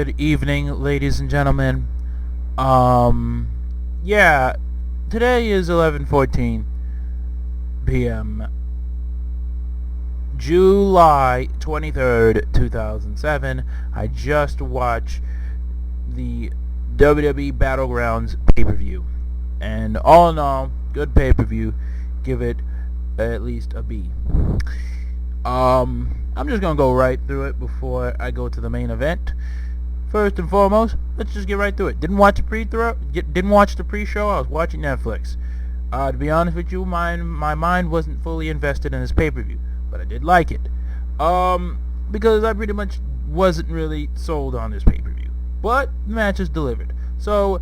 Good evening, ladies and gentlemen. Yeah, today is 11:14 p.m. July 23rd, 2007. I just watched the WWE Battlegrounds pay-per-view. And all in all, good pay-per-view. Give it at least a B. I'm just gonna go right through it before I go to the main event. First and foremost, let's just get right through it. Didn't watch the pre-show. I was watching Netflix. To be honest with you, my mind wasn't fully invested in this pay-per-view, but I did like it. Because I pretty much wasn't really sold on this pay-per-view, but the match is delivered. So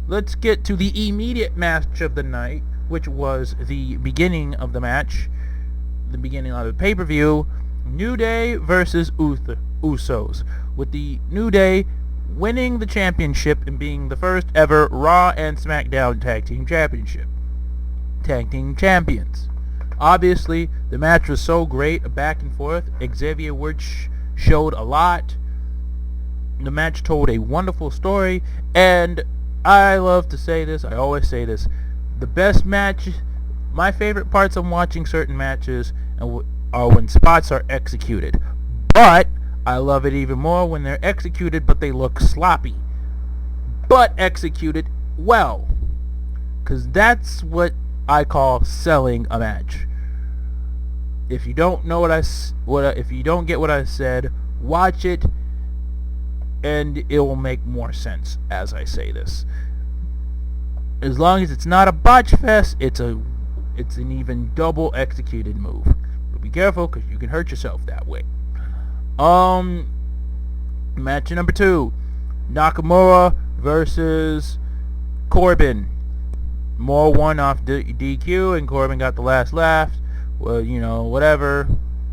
let's get to the immediate match of the night, which was the beginning of the match, the beginning of the pay-per-view. New Day versus Usos, with the New Day winning the championship and being the first ever Raw and SmackDown Tag Team Champions. Obviously, the match was so great, back and forth. Xavier Woods showed a lot. The match told a wonderful story, and I love to say this, I always say this, the best match, my favorite parts of watching certain matches are when spots are executed. But I love it even more when they're executed but they look sloppy, but executed well, because that's what I call selling a match. If you don't know if you don't get what I said, watch it and it will make more sense as I say this. As long as it's not a botch fest, it's an even double executed move. But be careful, because you can hurt yourself that way. Match number 2, Nakamura versus Corbin. Moore won off DQ, and Corbin got the last laugh. Well, whatever.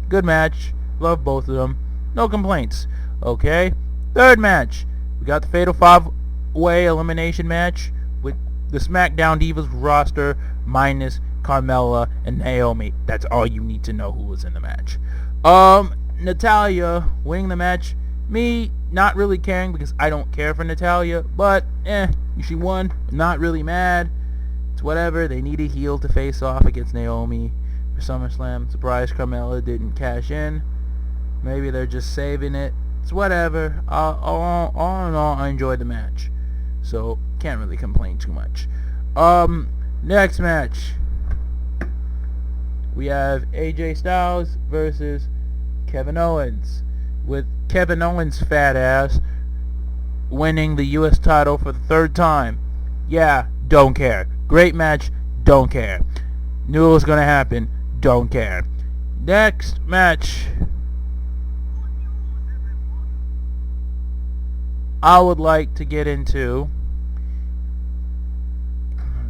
Good match. Love both of them. No complaints. Okay. Third match, we got the Fatal 5-Way Elimination match with the SmackDown Divas roster minus Carmella and Naomi. That's all you need to know who was in the match. Natalya winning the match. Me not really caring, because I don't care for Natalya, but she won. Not really mad. It's whatever. They need a heel to face off against Naomi for SummerSlam. Surprised Carmella didn't cash in. Maybe they're just saving it. It's whatever. All in all, I enjoyed the match, so can't really complain too much. Next match, we have AJ Styles versus Kevin Owens, with Kevin Owens' fat ass winning the U.S. title for the third time. Yeah, don't care. Great match, don't care. Knew it was going to happen, don't care. Next match, I would like to get into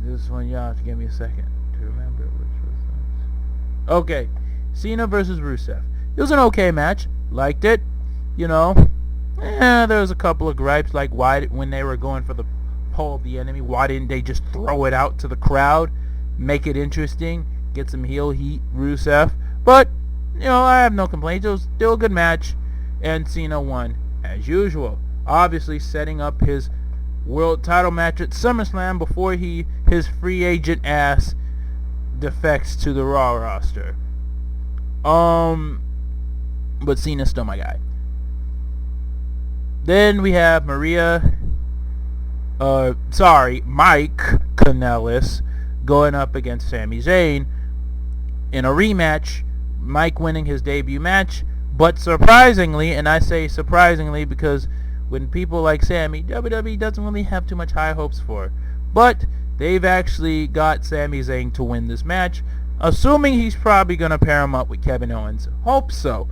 this one. Y'all have to give me a second to remember which was this. Okay, Cena versus Rusev. It was an okay match. Liked it. There was a couple of gripes, like when they were going for the pole of the enemy, why didn't they just throw it out to the crowd, make it interesting, get some heel heat, Rusev. But I have no complaints. It was still a good match, and Cena won as usual. Obviously setting up his world title match at SummerSlam before his free agent ass defects to the Raw roster. But Cena's still my guy. Then we have Mike Kanellis going up against Sami Zayn in a rematch. Mike winning his debut match, but surprisingly, and I say surprisingly because when people like Sami, WWE doesn't really have too much high hopes for. But they've actually got Sami Zayn to win this match, assuming he's probably going to pair him up with Kevin Owens. Hope so.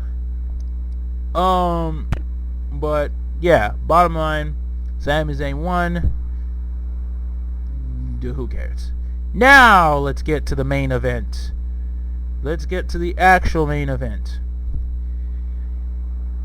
But yeah, bottom line, Sami Zayn won. Who cares? Now let's get to the main event. Let's get to the actual main event.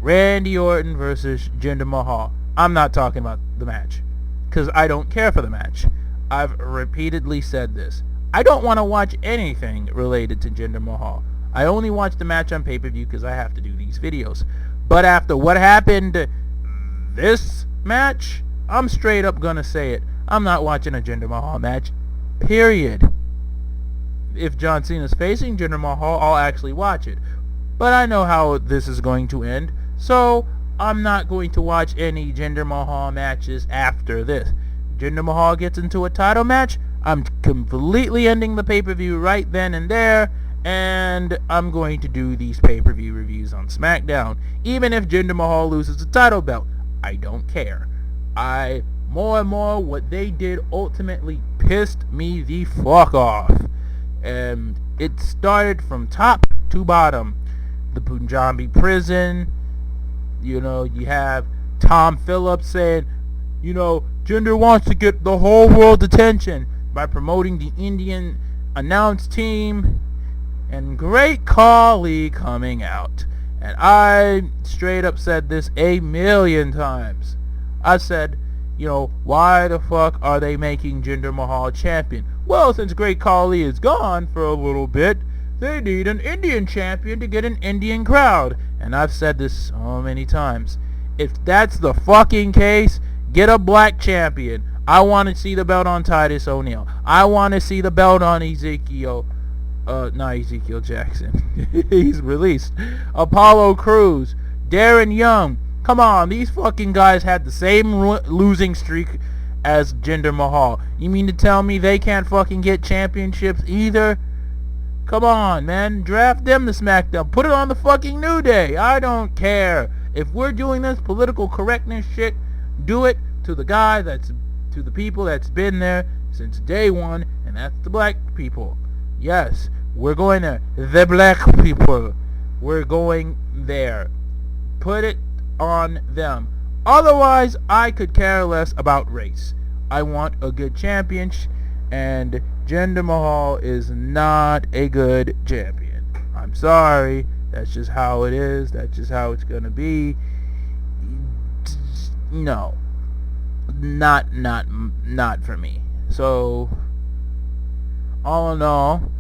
Randy Orton versus Jinder Mahal. I'm not talking about the match, because I don't care for the match. I've repeatedly said this. I don't want to watch anything related to Jinder Mahal. I only watch the match on pay-per-view because I have to do these videos. But after what happened this match, I'm straight up gonna say it. I'm not watching a Jinder Mahal match. Period. If John Cena's facing Jinder Mahal, I'll actually watch it. But I know how this is going to end, so I'm not going to watch any Jinder Mahal matches after this. Jinder Mahal gets into a title match, I'm completely ending the pay-per-view right then and there, and I'm going to do these pay-per-view reviews on SmackDown. Even if Jinder Mahal loses the title belt, I don't care. More and more, what they did ultimately pissed me the fuck off. And it started from top to bottom. The Punjabi prison, you have Tom Phillips saying, Jinder wants to get the whole world attention by promoting the Indian announce team, and Great Khali coming out. And I straight up said this a million times. I said, why the fuck are they making Jinder Mahal champion? Well, since Great Khali is gone for a little bit, they need an Indian champion to get an Indian crowd. And I've said this so many times. If that's the fucking case, get a black champion. I want to see the belt on Titus O'Neil. I want to see the belt on not Ezekiel Jackson. He's released. Apollo Crews. Darren Young. Come on, these fucking guys had the same losing streak as Jinder Mahal. You mean to tell me they can't fucking get championships either? Come on, man. Draft them to SmackDown. Put it on the fucking New Day. I don't care. If we're doing this political correctness shit, do it to the people that's been there since day one, and that's the black people. Yes, we're going there. The black people. We're going there. Put it on them. Otherwise, I could care less about race. I want a good champion, and Jinder Mahal is not a good champion. I'm sorry. That's just how it is. That's just how it's gonna be. No. Not for me. So, all in all,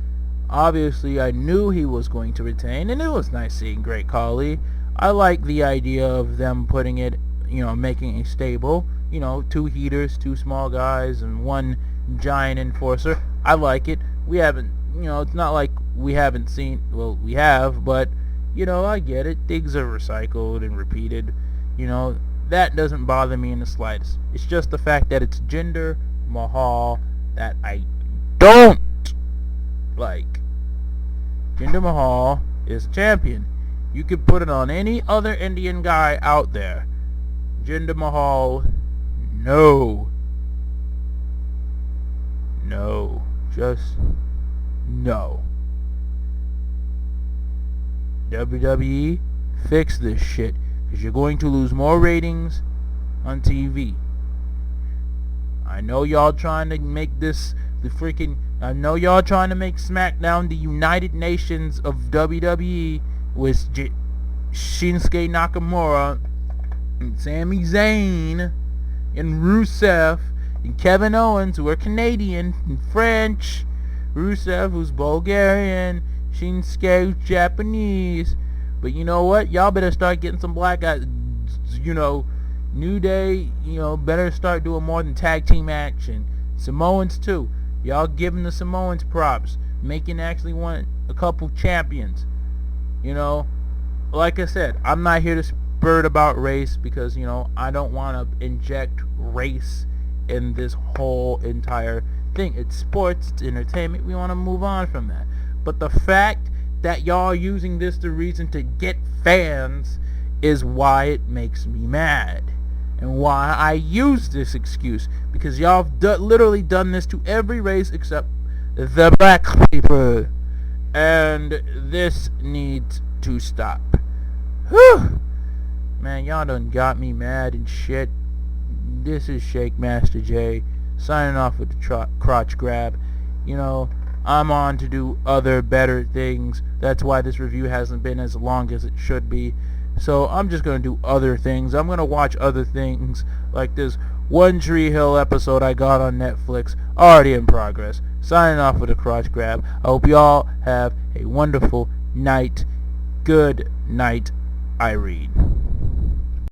obviously I knew he was going to retain, and it was nice seeing Great Khali. I like the idea of them putting it, making a stable, 2 heaters, 2 small guys, and 1 giant enforcer. I like it. We haven't, it's not like we haven't seen, well, we have, but, I get it. Things are recycled and repeated. That doesn't bother me in the slightest. It's just the fact that it's Jinder Mahal that I don't like. Jinder Mahal is a champion. You could put it on any other Indian guy out there. Jinder Mahal, no. No. Just no. WWE, fix this shit. Because you're going to lose more ratings on TV. I know y'all trying to make this I know y'all trying to make SmackDown the United Nations of WWE with Shinsuke Nakamura and Sami Zayn and Rusev and Kevin Owens, who are Canadian and French, Rusev, who's Bulgarian, Shinsuke, who's Japanese. But you know what? Y'all better start getting some black guys. New Day, better start doing more than tag team action. Samoans too. Y'all giving the Samoans props. Making actually want a couple champions. Like I said, I'm not here to spurt about race because, I don't want to inject race in this whole entire thing. It's sports, it's entertainment. We want to move on from that. But the fact that y'all are using this the reason to get fans is why it makes me mad. And why I use this excuse. Because y'all have literally done this to every race except the black people. And this needs to stop. Whew. Man, y'all done got me mad and shit. This is Shake Master J, signing off with the crotch grab. I'm on to do other better things. That's why this review hasn't been as long as it should be. So I'm just going to do other things. I'm going to watch other things like this One Tree Hill episode I got on Netflix, already in progress. Signing off with a crotch grab. I hope you all have a wonderful night. Good night, Irene.